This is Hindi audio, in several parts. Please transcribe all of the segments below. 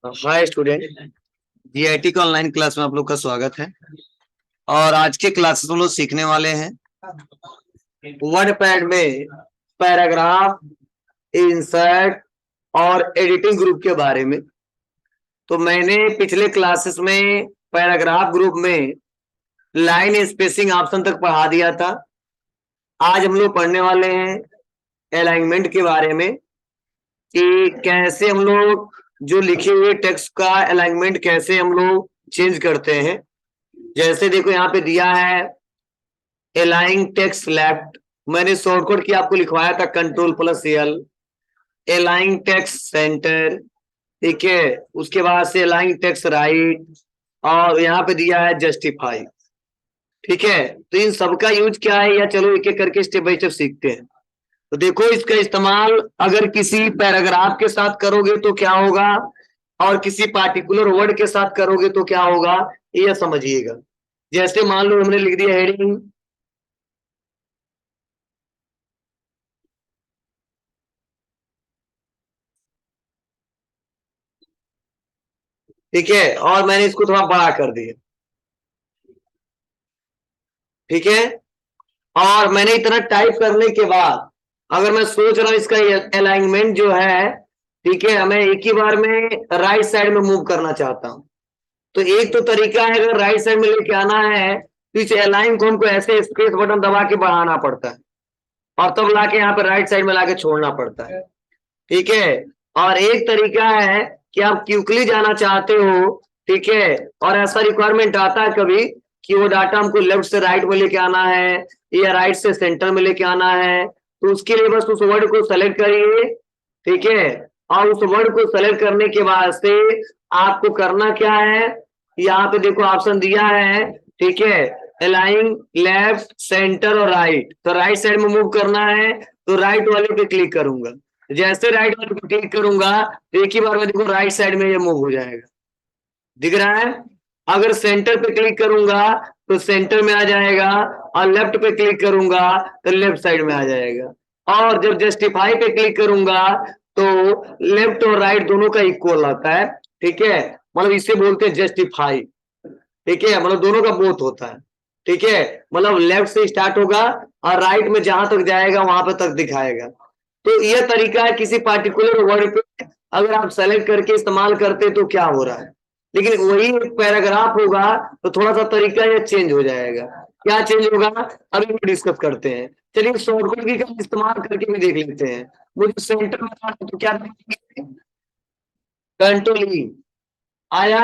हाय स्टूडेंट, जीआईटी का ऑनलाइन क्लास में आप लोग का स्वागत है। और आज के क्लासेस हम लोग सीखने वाले हैं वर्ड पैड में पैराग्राफ, इंसर्ट और एडिटिंग ग्रुप के बारे में। तो मैंने पिछले क्लासेस में पैराग्राफ ग्रुप में लाइन स्पेसिंग ऑप्शन तक पढ़ा दिया था। आज हम लोग पढ़ने वाले हैं अलाइनमेंट के बारे में कि कैसे हम लोग जो लिखे हुए टेक्स्ट का अलाइनमेंट कैसे हम लोग चेंज करते हैं। जैसे देखो यहाँ पे दिया है अलाइन टेक्स्ट लेफ्ट, मैंने शॉर्टकट की आपको लिखवाया था Ctrl+L। अलाइन टेक्स्ट सेंटर, ठीक है, उसके बाद से अलाइन टेक्स्ट राइट, और यहाँ पे दिया है जस्टिफाई। ठीक है, तो इन सबका यूज क्या है या चलो एक एक करके स्टेप बाय स्टेप सीखते हैं। तो देखो इसका इस्तेमाल अगर किसी पैराग्राफ के साथ करोगे तो क्या होगा, और किसी पार्टिकुलर वर्ड के साथ करोगे तो क्या होगा, ये समझिएगा। जैसे मान लो हमने लिख दिया हेडिंग, ठीक है, और मैंने इसको थोड़ा बड़ा कर दिया, ठीक है। और मैंने इतना टाइप करने के बाद अगर मैं सोच रहा हूं इसका अलाइनमेंट जो है, ठीक है, मैं एक ही बार में राइट साइड में मूव करना चाहता हूं। तो एक तो तरीका है, अगर राइट साइड में लेके आना है तो इस अलाइन को हमको ऐसे स्पेस बटन दबा के बढ़ाना पड़ता है और तब लाके यहाँ पे राइट साइड में लाके छोड़ना पड़ता है, ठीक है। और एक तरीका है कि आप क्विकली जाना चाहते हो, ठीक है, और ऐसा रिक्वायरमेंट आता है कभी कि वो डाटा हमको लेफ्ट से राइट में लेके आना है या राइट से सेंटर में लेके आना है, तो उसके लिए बस उस वर्ड को सेलेक्ट करिए, ठीक है। और उस वर्ड को सेलेक्ट करने के बाद से आपको करना क्या है, यहाँ पे देखो ऑप्शन दिया है, ठीक है, अलाइन लेफ्ट सेंटर और राइट। तो राइट साइड में मूव करना है तो राइट वाले पे क्लिक करूंगा। जैसे राइट वाले पे क्लिक करूंगा तो एक ही बार में देखो राइट साइड में ये मूव हो जाएगा, दिख रहा है। अगर सेंटर पे क्लिक करूंगा तो सेंटर में आ जाएगा, और लेफ्ट पे क्लिक करूंगा तो लेफ्ट साइड में आ जाएगा। और जब जस्टिफाई पे क्लिक करूंगा तो लेफ्ट और राइट दोनों का इक्वल आता है, ठीक है, मतलब इसे बोलते हैं जस्टिफाई, ठीक है, मतलब दोनों का बोथ होता है, ठीक है। मतलब लेफ्ट से स्टार्ट होगा और राइट में जहां तक जाएगा वहां पे तक दिखाएगा। तो यह तरीका है किसी पार्टिकुलर वर्ड पे अगर आप सेलेक्ट करके इस्तेमाल करते तो क्या हो रहा है। लेकिन वही एक पैराग्राफ होगा तो थोड़ा सा तरीका यह चेंज हो जाएगा। क्या चेंज होगा अभी हम डिस्कस करते हैं। चलिए शॉर्टकट की का इस्तेमाल करके भी देख लेते हैं। मुझे सेंटर में जाना है तो क्या Ctrl+E आया,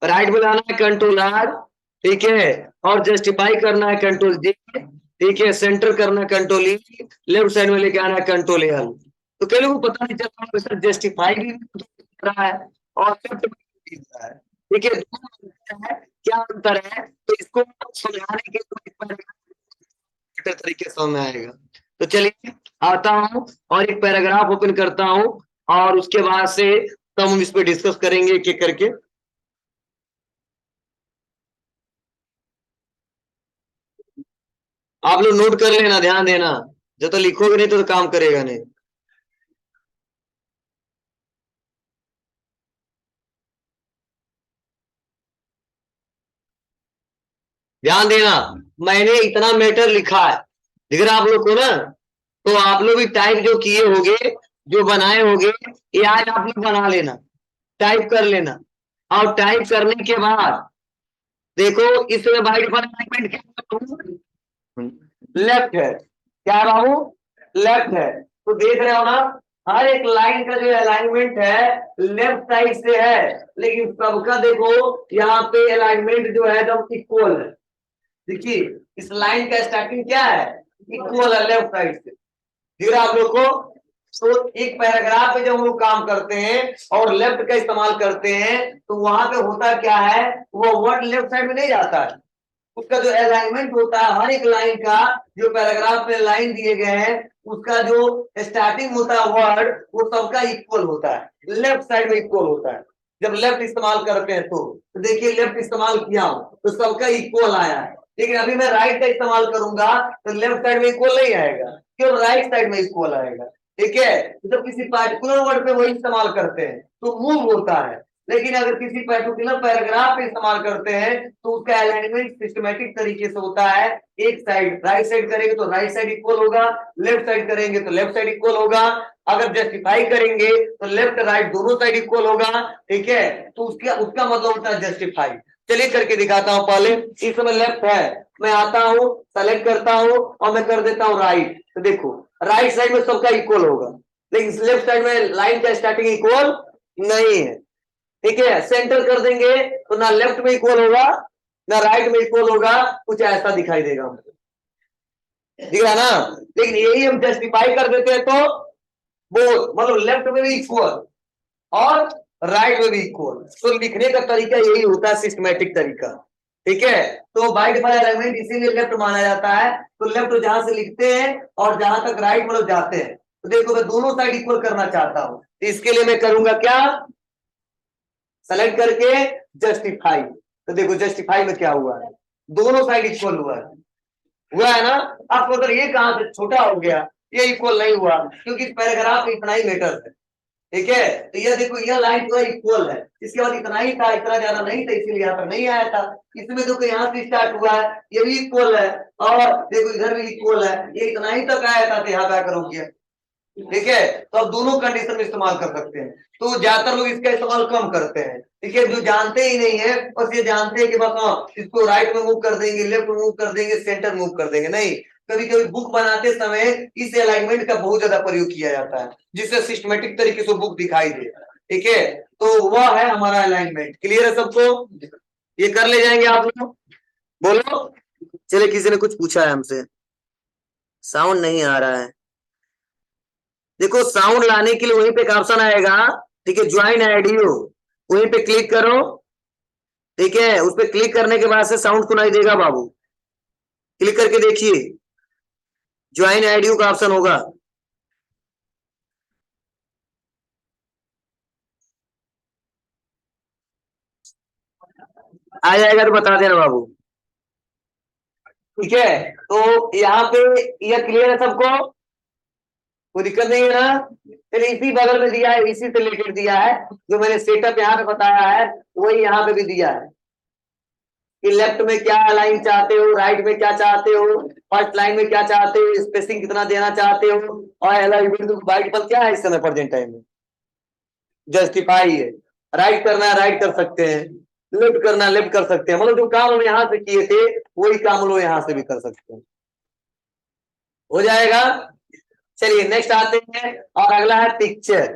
राइट में लाना है Ctrl+R, ठीक है, और जस्टिफाई करना है Ctrl+J, ठीक है, सेंटर करना है Ctrl+E, लेफ्ट साइड में लेके आना है Ctrl+L। तो कई लोगों को पता नहीं चल रहा है जस्टिफाई भी कर रहा है और लेफ्ट भी कर रहा है, ठीक है, दोनों है, क्या अंतर है, तो इसको समझाने के लिए तरीके से समझ में आएगा। तो चलिए आता हूं और एक पैराग्राफ ओपन करता हूं और उसके बाद से तब हम इस पे डिस्कस करेंगे एक एक करके। आप लोग नोट कर लेना, ध्यान देना, जब तक लिखोगे नहीं तो काम करेगा नहीं। ध्यान देना, मैंने इतना मैटर लिखा है, दिख रहा आप लोग को ना। तो आप लोग भी टाइप जो किए होगे, जो बनाए होगे, ये आज आप लोग बना लेना, टाइप कर लेना। और टाइप करने के बाद देखो इसमें बाई डिफॉल्ट अलाइनमेंट क्या लेफ्ट है, क्या बाबू, लेफ्ट है। तो देख रहे हो ना, हर एक लाइन का जो अलाइनमेंट है लेफ्ट साइड से है, लेकिन सबका देखो यहाँ पे अलाइनमेंट जो है एकदम इक्वल है। देखिए इस लाइन का स्टार्टिंग क्या है, इक्वल है लेफ्ट साइड से, दिख रहा आप लोग को। तो एक पैराग्राफ पे जब हम लोग काम करते हैं और लेफ्ट का इस्तेमाल करते हैं तो वहां पे होता क्या है, वो वर्ड लेफ्ट साइड में नहीं जाता है। उसका जो अलाइनमेंट होता है हर एक लाइन का, जो पैराग्राफ में लाइन दिए गए हैं उसका जो स्टार्टिंग होता है वर्ड, वो सबका इक्वल होता है, लेफ्ट साइड में इक्वल होता है। जब लेफ्ट इस्तेमाल करते हैं तो देखिए लेफ्ट इस्तेमाल किया हूं तो सबका इक्वल आया है। लेकिन अभी मैं राइट का इस्तेमाल करूंगा तो लेफ्ट साइड में इक्वल नहीं आएगा, क्यों, राइट साइड में इक्वल आएगा। ठीक है, जब किसी पार्टिकुलर वर्ड पे वही इस्तेमाल करते हैं तो मूव होता है, लेकिन अगर किसी पर्टिकुलर पैराग्राफ पे इस्तेमाल करते हैं तो उसका अलाइनमेंट सिस्टमेटिक तरीके से होता है। एक साइड राइट साइड करेंगे तो राइट साइड इक्वल होगा, लेफ्ट साइड करेंगे तो लेफ्ट साइड इक्वल होगा, अगर जस्टिफाई करेंगे तो लेफ्ट राइट दोनों साइड इक्वल होगा। ठीक है, तो उसका उसका मतलब होता है जस्टिफाई। चलिए करके दिखाता हूं। पहले इस समय लेफ्ट है, मैं आता हूं, सेलेक्ट करता हूं और मैं कर देता हूं राइट। तो देखो राइट साइड में सबका इक्वल होगा, लेकिन लेफ्ट साइड में लाइन का स्टार्टिंग इक्वल नहीं है। ठीक है, सेंटर कर देंगे तो ना लेफ्ट में इक्वल होगा ना राइट में इक्वल होगा, कुछ ऐसा दिखाई देगा हमको, दिख रहा ना। लेकिन यही हम जस्टिफाई कर देते हैं तो वो मतलब लेफ्ट में भी इक्वल और राइट में भी इक्वल। तो लिखने का तरीका यही होता है, सिस्टमेटिक तरीका। ठीक है, तो बाय डिफॉल्ट एलिमेंट इसीलिए लेफ्ट माना जाता है। तो लेफ्ट जहां से लिखते हैं और जहां तक राइट मतलब जाते हैं। तो देखो मैं दोनों साइड इक्वल करना चाहता हूं, इसके लिए मैं करूंगा क्या, सेलेक्ट करके जस्टिफाई। तो देखो जस्टिफाई में क्या हुआ है, दोनों साइड इक्वल हुआ है ना। अब अगर ये कहां से छोटा हो गया, ये इक्वल नहीं हुआ क्योंकि पैराग्राफ इतना ही मैटर है। ठीक है, तो ये देखो यह लाइन पूरा इक्वल है, इसके बाद इतना ही था, इतना ज्यादा नहीं था, इसीलिए यहाँ पर नहीं आया था। इसमें देखो यहाँ से स्टार्ट हुआ है, ये भी इक्वल है और देखो इधर भी इक्वल है, ये इतना ही तक आया था तो यहाँ पे आकर हो गया। ठीक है, तो अब दोनों कंडीशन में इस्तेमाल कर सकते हैं। तो ज्यादातर लोग इसका इस्तेमाल कम करते हैं। ठीक है, जो जानते ही नहीं है बस ये जानते हैं कि बस हाँ इसको राइट में मूव कर देंगे, लेफ्ट में मूव कर देंगे, सेंटर मूव कर देंगे। नहीं, कभी कभी बुक बनाते समय इस अलाइनमेंट का बहुत ज्यादा प्रयोग किया जाता है, जिससे सिस्टमेटिक तरीके से बुक दिखाई दे। ठीक है, तो वह है हमारा अलाइनमेंट। क्लियर है सबको, ये कर ले जाएंगे आप लोग, बोलो। चले, किसी ने कुछ पूछा है हमसे, साउंड नहीं आ रहा है। देखो साउंड लाने के लिए वहीं पे एक ऑप्शन आएगा, ठीक है, ज्वाइन ऑडियो, वहीं पे क्लिक करो। ठीक है, उस पर क्लिक करने के बाद से साउंड सुनाई देगा बाबू, क्लिक करके देखिए, ज्वाइन ऑडियो का ऑप्शन होगा। आ जाएगा तो बता देना बाबू। ठीक है, तो यहाँ पे यह क्लियर है सबको, कोई दिक्कत नहीं है ना। चलिए इसी बगल में दिया है, इसी से रिलेटेड दिया है, जो मैंने सेटअप यहाँ पे बताया है वही यहाँ पे भी दिया है कि लेफ्ट में क्या लाइन चाहते हो, राइट में क्या चाहते हो, फर्स्ट लाइन में क्या चाहते हो, स्पेसिंग कितना देना चाहते हो, और बाइट पर क्या है इस समय प्रेजेंट टाइम में, जस्टिफाई है। राइट करना है राइट कर सकते हैं, लेफ्ट करना है लेफ्ट कर सकते हैं, मतलब जो काम हम यहाँ से किए थे वही काम हम लोग यहाँ से भी कर सकते हैं, हो जाएगा। चलिए नेक्स्ट आते हैं, और अगला है पिक्चर।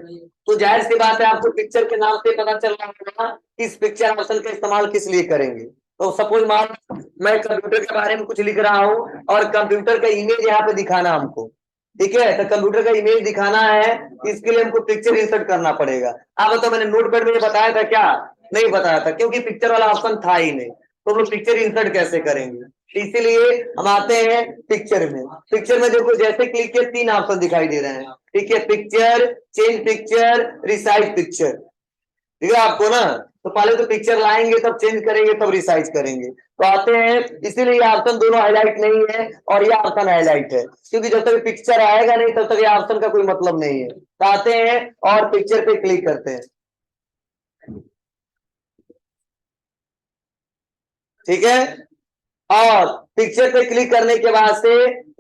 तो जाहिर सी बात है आपको पिक्चर के नाम से पता चल रहा होगा कि इस पिक्चर ऑप्शन का इस्तेमाल किस लिए करेंगे। तो सपोज मान मैं कंप्यूटर के बारे में कुछ लिख रहा हूं और कंप्यूटर का इमेज यहाँ पे दिखाना हमको। ठीक है, तो कंप्यूटर का इमेज दिखाना है, इसके लिए हमको पिक्चर इंसर्ट करना पड़ेगा। अब तो मैंने नोटपैड में बताया था क्या, नहीं बताया था, क्योंकि पिक्चर वाला ऑप्शन था ही नहीं, तो हम लोग पिक्चर इंसर्ट कैसे करेंगे। इसीलिए हम आते हैं पिक्चर में। पिक्चर में देखो जैसे क्लिक किया तीन ऑप्शन दिखाई दे रहे हैं। ठीक है, picture, change picture, resize picture, ठीक है आपको ना। तो पहले तो पिक्चर लाएंगे तब चेंज करेंगे तब रिसाइज करेंगे। तो आते हैं, इसीलिए ये ऑप्शन दोनों हाईलाइट नहीं है और ये ऑप्शन हाईलाइट है, क्योंकि जब तक पिक्चर आएगा नहीं तब तक ये ऑप्शन का कोई मतलब नहीं है। तो आते हैं और पिक्चर पे क्लिक करते हैं। ठीक है, और पिक्चर पे क्लिक करने के बाद से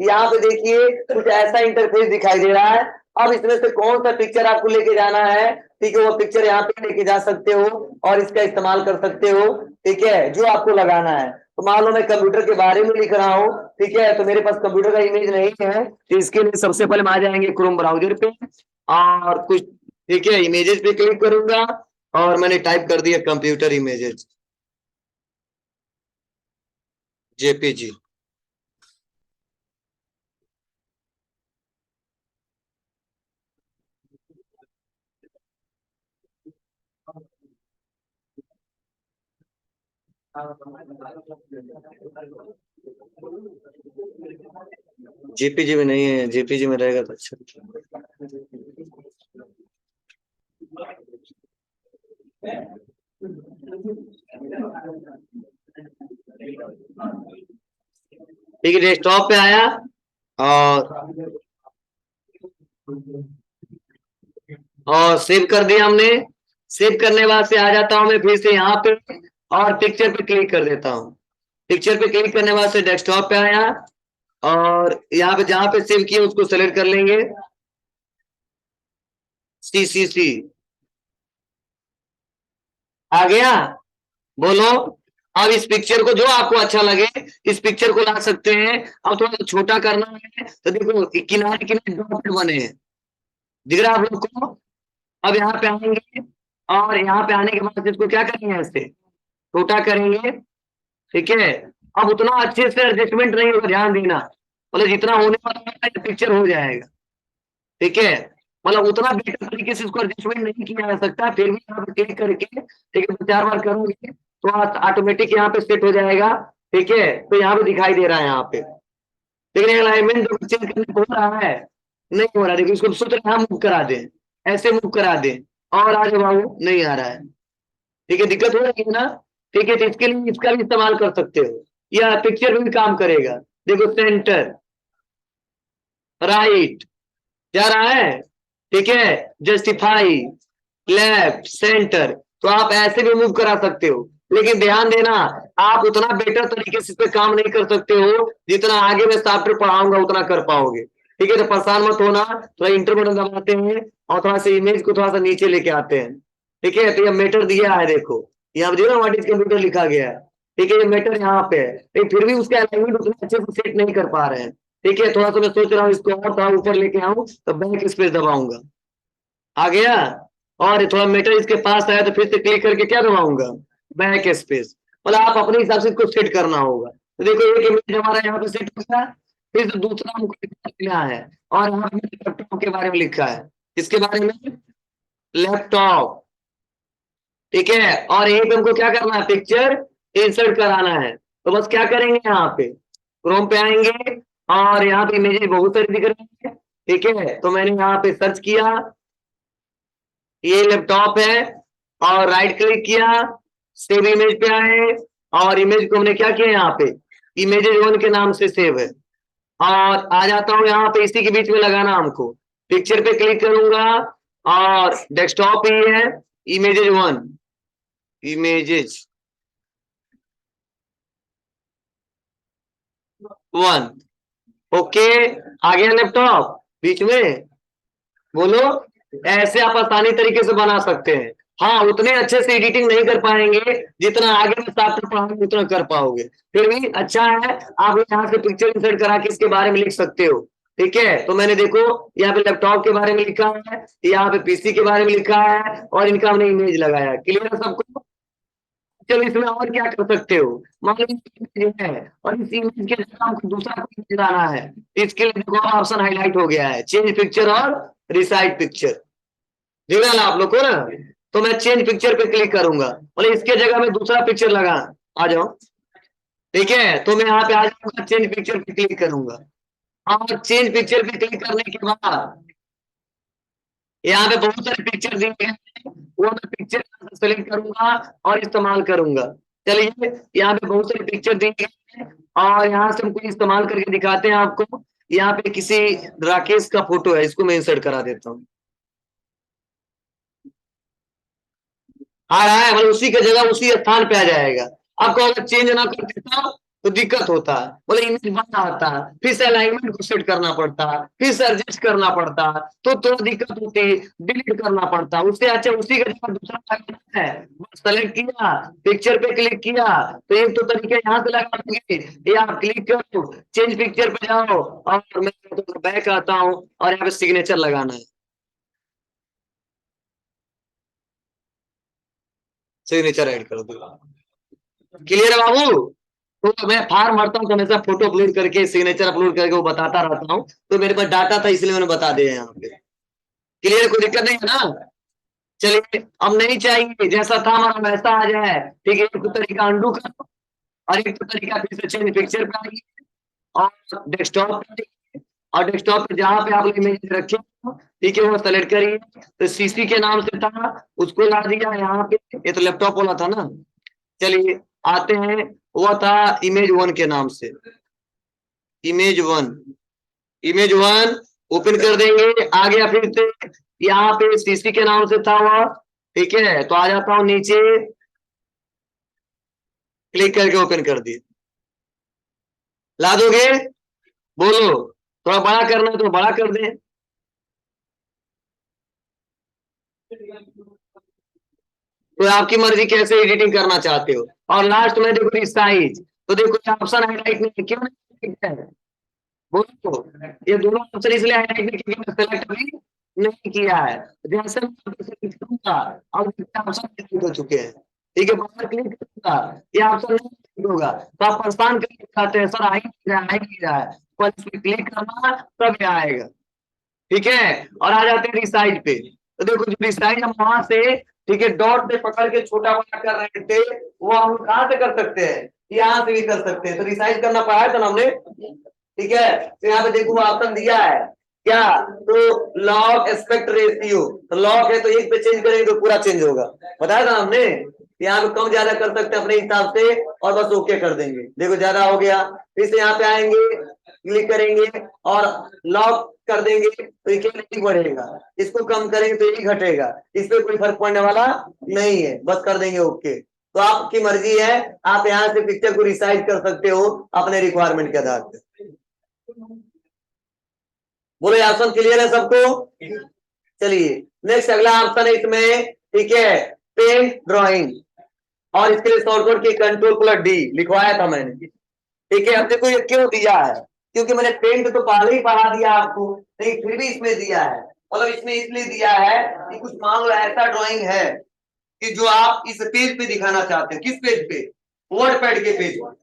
यहाँ पे देखिए कुछ ऐसा इंटरफेस दिखाई दे रहा है। अब इसमें से कौन सा पिक्चर आपको लेके जाना है, ठीक है, वो पिक्चर यहाँ पे लेके जा सकते हो और इसका इस्तेमाल कर सकते हो। ठीक है, जो आपको लगाना है। तो मान लो मैं कंप्यूटर के बारे में लिख रहा हूँ, ठीक है, तो मेरे पास कंप्यूटर का इमेज नहीं है, तो इसके लिए सबसे पहले हम आ जाएंगे क्रोम ब्राउजर पे और कुछ, ठीक है, इमेजेस पे क्लिक करूंगा और मैंने टाइप कर दिया कंप्यूटर इमेजेस, जेपीजी। जेपीजी में नहीं है, जेपीजी में रहेगा तो अच्छा। ठीक है, डेस्कटॉप पे आया और और सेव कर दिया हमने। सेव करने बाद से आ जाता हूं मैं फिर से यहाँ पे और पिक्चर पे क्लिक कर देता हूँ। पिक्चर पे क्लिक करने बाद से डेस्कटॉप पे आया और यहाँ पे जहां पे सेव किया उसको सेलेक्ट कर लेंगे, CCC आ गया। बोलो। अब इस पिक्चर को जो आपको अच्छा लगे इस पिक्चर को ला सकते हैं। अब थोड़ा छोटा करना है तो देखो किनारे किनारे डॉट बने हैं, दिख रहा है आप लोग को। अब यहाँ पे आएंगे और यहाँ पे आने के बाद इसको क्या करेंगे, ऐसे छोटा करेंगे। ठीक है। अब उतना अच्छे से एडजस्टमेंट नहीं होगा, ध्यान देना, मतलब जितना होने वाला है पिक्चर हो जाएगा। ठीक है। मतलब उतना बेटर तरीके से इसको एडजस्टमेंट नहीं किया जा सकता, फिर भी यहाँ पे क्लिक करके ठीक है 4 बार करोगे तो ऑटोमेटिक यहाँ पे सेट हो जाएगा। ठीक है। तो यहाँ पे दिखाई दे रहा है यहाँ पे, लेकिन अलाइनमेंट तो चेंज करने को हो रहा है, नहीं हो रहा है। देखिए इसको सोच रहे हैं मूव करा दें, ऐसे मूव करा दें और आज बाबू नहीं आ रहा है। ठीक है, दिक्कत हो रही है ना। ठीक है, तो इसके लिए इसका भी इस्तेमाल कर सकते हो, या पिक्चर में भी काम करेगा। देखो सेंटर, राइट जा रहा है। ठीक है, जस्टिफाई, लेफ्ट, सेंटर, तो आप ऐसे भी मूव करा सकते हो। लेकिन ध्यान देना, आप उतना बेटर तरीके से इस पे काम नहीं कर सकते हो जितना आगे मैं सॉफ्टवेयर पढ़ाऊंगा उतना कर पाओगे। ठीक है, तो परेशान मत होना। थोड़ा इंटर बटन दबाते हैं और थोड़ा सा इमेज को थोड़ा सा नीचे लेके आते हैं। ठीक है, तो ये मेटर दिया है, देखो यहाँ पे व्हाट इज कंप्यूटर लिखा गया है। ठीक है, ये मेटर यहाँ पे है, लेकिन फिर भी उसका अलाइनमेंट उतना अच्छे से सेट नहीं कर पा रहे हैं। ठीक है, थोड़ा सा मैं सोच रहा हूँ इसको और थोड़ा ऊपर लेके आऊं तो बैक स्पेस दबाऊंगा, आ गया। और थोड़ा मीटर इसके पास आया तो फिर से क्लिक करके क्या दबाऊंगा, बैक स्पेस। मतलब आप अपने हिसाब से इसको सेट करना होगा। तो देखो एक इमेज हमारा यहाँ पे सेट हो गया, फिर से दूसरा हमको लिखना है और यहाँ पे लैपटॉप के बारे में लिखा है। किसके बारे में, लैपटॉप। ठीक है, और यहीं पे हमको क्या करना है, पिक्चर इंसर्ट कराना है। तो बस क्या करेंगे, यहाँ पे क्रोम पे आएंगे और यहाँ पे इमेजेस बहुत सारी दिख रही है। ठीक है, तो मैंने यहाँ पे सर्च किया, ये लैपटॉप है और राइट क्लिक किया, सेव इमेज पे आए और इमेज को हमने क्या किया, यहाँ पे इमेजेस 1 के नाम से सेव है। और आ जाता हूँ यहाँ पे, इसी के बीच में लगाना हमको, पिक्चर पे क्लिक करूंगा और डेस्कटॉप ही है, इमेजेस 1, इमेजेस 1। ओके, आ गया लैपटॉप बीच में। बोलो। ऐसे आप आसानी तरीके से बना सकते हैं। हाँ, उतने अच्छे से एडिटिंग नहीं कर पाएंगे जितना आगे में सॉफ्टवेयर पढ़ाएंगे उतना कर पाओगे। फिर भी अच्छा है, आप यहाँ से पिक्चर इंसर्ट करा के इसके बारे में लिख सकते हो। ठीक है, तो मैंने देखो यहाँ पे लैपटॉप के बारे में लिखा है, यहाँ पे पीसी के बारे में लिखा है और इनका हमने इमेज लगाया। क्लियर है सबको। चलो इसमें और क्या कर सकते हो, मान लो इमेज है और इस इमेज के जगह हमको दूसरा कोई इमेज लाना है। इसके लिए देखो ऑप्शन हाईलाइट हो गया है, चेंज पिक्चर और रिसाइड पिक्चर, दिख रहा है आप लोग को ना। तो मैं चेंज पिक्चर पे क्लिक करूंगा, मतलब इसके जगह में दूसरा पिक्चर लगा, आ जाओ। ठीक है, तो मैं यहाँ पे आ जाऊंगा, चेंज पिक्चर पे क्लिक करूंगा और चेंज पिक्चर पे क्लिक करने के बाद यहाँ पे बहुत सारे पिक्चर दिए गए हैं, वो मैं पिक्चर सेलेक्ट करूंगा और इस्तेमाल करूंगा। चलिए यहाँ पे बहुत सारे पिक्चर दिए गए हैं और यहाँ से हम कोई इस्तेमाल करके दिखाते हैं आपको। यहाँ पे किसी राकेश का फोटो है, इसको मैं इंसर्ट करा देता हूँ। आ रहा है, मतलब उसी की जगह उसी स्थान पे आ जाएगा। आपको अगर चेंज ना कर देता तो दिक्कत होता है, बोले इमेज बना आता है, फिर से अलाइनमेंट को सेट करना पड़ता है, फिर से एडजस्ट करना पड़ता है, तो दिक्कत होती है, डिलीट करना पड़ता है। उससे अच्छा उसी का जगह दूसरा लगाना है, सेलेक्ट किया, पिक्चर पे क्लिक किया, तो एक तो तरीके यहाँ से लगा देंगे, या आप क्लिक करो चेंज पिक्चर पे जाओ और मैं बैक आता हूँ और यहाँ पे सिग्नेचर लगाना है, सिग्नेचर ऐड कर दो। क्लियर है बाबू। तो मैं फार्म भरता हूँ तो हमेशा फोटो अपलोड करके सिग्नेचर अपलोड करके वो बताता रहता हूँ, तो मेरे पास डाटा था इसलिए मैंने बता दिया यहाँ पे। क्लियर, कोई दिक्कत नहीं है ना। चलिए अब नहीं चाहिए, जैसा था हमारा वैसा आ जाए। ठीक है, एक तो तरीका अंडू करो और एक तो तरीका फिर से चेंज पिक्चर पे आइए और डेस्कटॉप पे, और डेस्कटॉप पे जहाँ पे आप इमेज रखे हो, ठीक है, वो सेलेक्ट करिए। तो सीसी के नाम से था, उसको ला दिया यहाँ पे, ये तो लैपटॉप वाला था ना। चलिए आते हैं, वो था इमेज 1 के नाम से, इमेज 1, इमेज 1 ओपन कर देंगे। आ गया फिर से यहाँ पे सीसी के नाम से था वह, ठीक है, तो आ जाता हूँ नीचे, क्लिक करके ओपन कर दिए। ला दोगे? बोलो, थोड़ा बड़ा करना है तो बड़ा कर दें। तो आपकी मर्जी कैसे एडिटिंग करना चाहते हो। और लास्ट में देखो साइज, तो देखो ऑप्शन हाईलाइट नहीं है, क्यों नहीं है? बोलो, ये दोनों ऑप्शन इसलिए हाईलाइट नहीं किया, मैंने सेलेक्ट भी नहीं किया है। जैसे मैं सेलेक्ट करूंगा अब ऑप्शन क्लिक हो चुके हैं, ठीक है, बाहर क्लिक करूंगा ये ऑप्शन नहीं click होगा, तो आप परेशान करके दिखाते हैं सर, आ ही नहीं रहा है, आ ही नहीं रहा है, पर इस पे क्लिक करना तब ये आएगा, ठीक है। और आ जाते हैं रिसाइज पे, तो देखो जो रिसाइज हम वहां से, ठीक है, डॉट पे पकड़ के छोटा बड़ा कर रहे थे, वो हम कहां से कर सकते हैं, यहाँ से भी कर सकते हैं। तो रिसाइज करना पड़ा था ना हमने, ठीक है। तो यहाँ पे देखो ऑप्शन दिया है क्या, तो लॉग एस्पेक्ट रेशियो, तो लॉग है तो एक पे चेंज करेंगे तो पूरा चेंज होगा, बताया था हमने। यहाँ पे कम ज्यादा कर सकते हैं अपने हिसाब से, और बस ओके कर देंगे। देखो ज्यादा हो गया, फिर से यहाँ पे आएंगे, क्लिक करेंगे और लॉक कर देंगे तो ये बढ़ेगा, इसको कम करेंगे तो ये घटेगा, इस पे कोई फर्क पड़ने वाला नहीं है, बस कर देंगे ओके। तो आपकी मर्जी है, आप यहाँ से पिक्चर को रिसाइज कर सकते हो अपने रिक्वायरमेंट के आधार पर। बोलो ऑप्शन क्लियर है सबको? चलिए नेक्स्ट अगला ऑप्शन है इसमें, ठीक है, पेंट ड्राइंग, और इसके लिए शॉर्टकट की कंट्रोल+D लिखवाया था मैंने, ठीक है। अब देखो ये क्यों दिया है, क्योंकि मैंने पेंट तो पहले ही पढ़ा दिया आपको, लेकिन फिर भी इसमें दिया है, मतलब इसमें इसलिए दिया है कि कुछ मान लो ऐसा ड्राइंग है कि जो आप इस पेज पे दिखाना चाहते हैं, किस पेज पे, वर्ड पैड के पेज पर,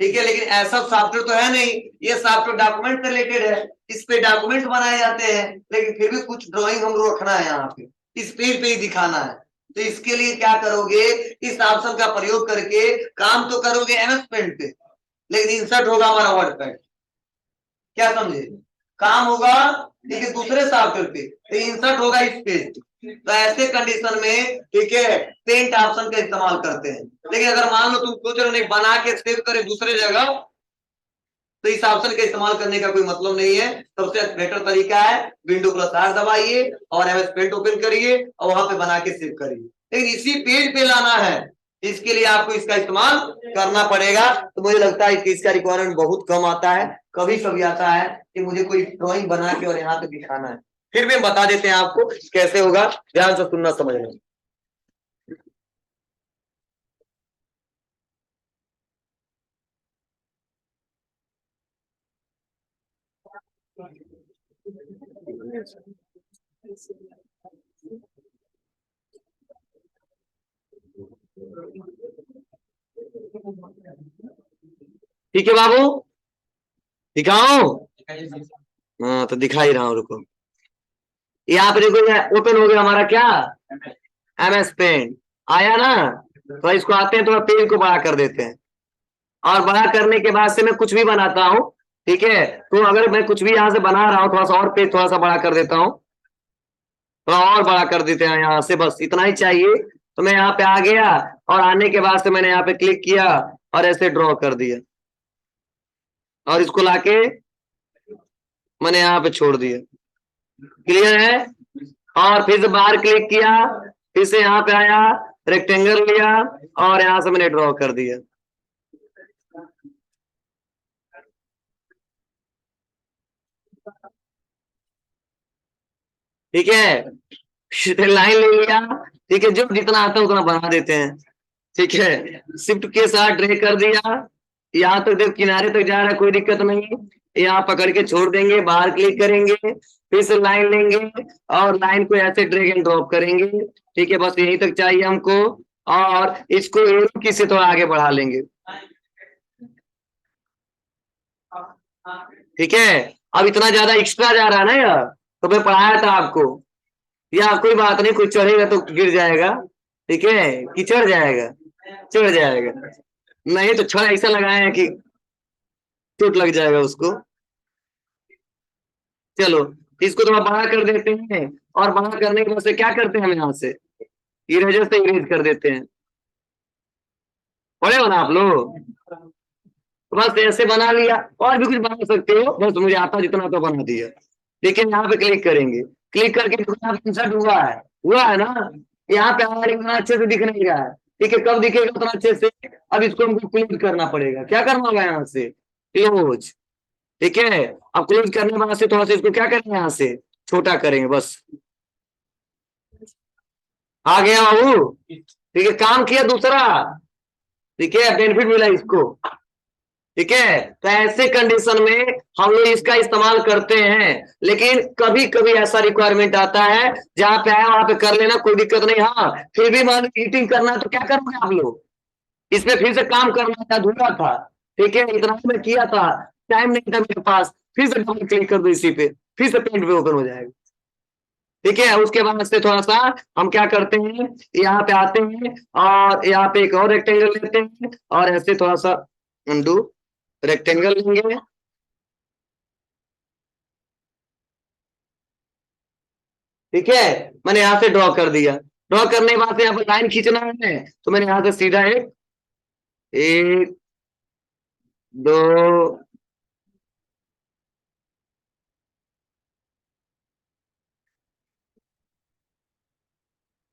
ठीक है। लेकिन ऐसा सॉफ्टवेयर तो है नहीं, ये सॉफ्टवेयर डॉक्यूमेंट रिलेटेड है, इस पे डॉक्यूमेंट बनाए जाते हैं, लेकिन फिर भी कुछ ड्राइंग हमको रखना है यहाँ पे, इस पेज पे ही दिखाना है। तो इसके लिए क्या करोगे, इस ऑप्शन का प्रयोग करके काम तो करोगे एमएस पेंट पे, लेकिन इंसर्ट होगा हमारा वर्ड पैड, क्या समझे, काम होगा ठीक है दूसरे सॉफ्टवेयर पे, तो इंसर्ट होगा इस पेज। तो ऐसे कंडीशन में, ठीक है, पेंट ऑप्शन का इस्तेमाल करते हैं। लेकिन अगर मान लो तुम सोच रहे हो बना के सेव करे दूसरे जगह, तो इस ऑप्शन का इस्तेमाल करने का कोई मतलब नहीं है। सबसे बेटर तरीका है Windows+R दबाइए और एमएस पेंट ओपन करिए और वहां पे बना के सेव करिए। लेकिन इसी पेज पे लाना है, इसके लिए आपको इसका इस्तेमाल करना पड़ेगा। तो मुझे लगता है कि इसका रिक्वायरमेंट बहुत कम आता है, कभी कभी आता है कि मुझे कोई ड्रॉइंग बना के और यहाँ पे दिखाना है। फिर भी हम बता देते हैं आपको कैसे होगा, ध्यान से सुनना समझना। ठीक है बाबू, दिखाओ। हाँ तो दिखा ही रहा हूँ, रुको। यहाँ पे देखो ये ओपन हो गया हमारा क्या, एमएस पेंट आया ना। तो इसको आते हैं, थोड़ा पेज को बड़ा कर देते हैं, और बड़ा करने के बाद से मैं कुछ भी बनाता हूँ, ठीक है। तो अगर मैं कुछ भी यहाँ से बना रहा हूँ, थोड़ा सा और पेज थोड़ा सा बड़ा कर देता हूँ, थोड़ा और बड़ा कर देते हैं यहाँ से, बस इतना ही चाहिए। तो मैं यहाँ पे आ गया, और आने के बाद से मैंने यहाँ पे क्लिक किया और ऐसे ड्रॉ कर दिया, और इसको लाके मैंने यहाँ पे छोड़ दिया, क्लियर है। और फिर से बाहर क्लिक किया, फिर से यहाँ पे आया, रेक्टेंगल लिया और यहाँ से मैंने ड्रॉ कर दिया, ठीक है। लाइन ले लिया, ठीक है, जो जितना आता है उतना बना देते हैं, ठीक है। शिफ्ट के साथ ड्रैग कर दिया, यहाँ तक देख किनारे तक जा रहा है, कोई दिक्कत नहीं। यहाँ पकड़ के छोड़ देंगे, बाहर क्लिक करेंगे, फिर से लाइन लेंगे और लाइन को ऐसे ड्रैग एंड ड्रॉप करेंगे, ठीक है, बस यहीं तक चाहिए हमको। और इसको एरो की से थोड़ा आगे बढ़ा लेंगे, ठीक है। अब इतना ज्यादा एक्स्ट्रा जा रहा है ना यार, तो मैं पढ़ाया था आपको, या कोई बात नहीं, कोई चढ़ेगा तो गिर जाएगा, ठीक है, कि चढ़ जाएगा, चढ़ जाएगा, नहीं तो छड़ ऐसा लगाए हैं कि चोट लग जाएगा उसको। चलो इसको थोड़ा बड़ा कर देते हैं, और बड़ा करने के बाद से क्या करते हैं हम यहाँ से इरेजर से इरेज कर देते हैं, पढ़े हो ना आप लोग। तो बस ऐसे बना लिया, और भी कुछ बना सकते हो, बस मुझे आता जितना तो बना दिया, ठीक है, यहाँ पे क्लिक करेंगे, क्लिक करके इंसर्ट हुआ है ना, यहाँ पे हमारे इतना अच्छे से दिख नहीं रहा है। ठीक है, कब दिखेगा उतना अच्छे से? अब इसको हमको क्लोज करना पड़ेगा। क्या करना होगा यहाँ से? क्लोज। ठीक है, अब क्लोज करने के बाद से थोड़ा सा इसको क्या करेंगे, यहाँ से छोटा करेंगे बस। आ गया बाबू। ठीक है, काम किया दूसरा। ठीक है, बेनिफिट मिला इसको। ठीक है, तो ऐसे कंडीशन में हम लोग इसका इस्तेमाल करते हैं। लेकिन कभी कभी ऐसा रिक्वायरमेंट आता है जहां पे है वहां पे कर लेना, कोई दिक्कत नहीं। हाँ, फिर भी मान ईटिंग करना है तो क्या करोगे आप लोग? इसमें फिर से काम करना था, अधूरा था। ठीक है, इतना मैं किया था, टाइम नहीं था मेरे पास, फिर से डबल क्लिक कर दो इसी पे, फिर से पेंट पे ओपन हो जाएगा। ठीक है, उसके बाद से थोड़ा सा हम क्या करते हैं, यहाँ पे आते हैं और यहाँ पे एक और रेक्टेंगल लेते हैं और ऐसे थोड़ा सा उंडू रेक्टेंगल लेंगे। ठीक है, मैंने यहाँ से ड्रॉ कर दिया। ड्रॉ करने के बाद यहाँ पर लाइन खींचना है, तो मैंने यहाँ से सीधा एक दो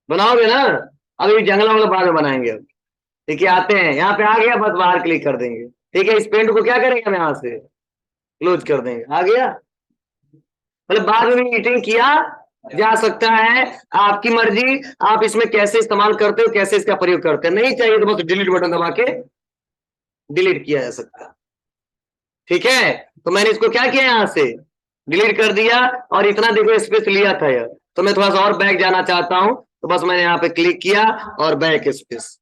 बनाओगे ना? अभी जंगला वाला बाद में बनाएंगे अब। ठीक है, आते हैं, यहाँ पे आ गया, बस बाहर क्लिक कर देंगे। ठीक है, इस पेंट को क्या करेंगे हम यहाँ से क्लोज कर देंगे। आ गया, मतलब बाद में भी ईटिंग किया जा सकता है, आपकी मर्जी। आप इसमें कैसे इस्तेमाल करते हो, कैसे इसका प्रयोग करते हैं, नहीं चाहिए तो बस डिलीट बटन दबा के डिलीट किया जा सकता है। ठीक है, तो मैंने इसको क्या किया, यहाँ से डिलीट कर दिया और इतना देखो स्पेस लिया था यार। तो मैं थोड़ा सा और बैक जाना चाहता हूं, तो बस मैंने यहाँ पे क्लिक किया और बैक स्पेस।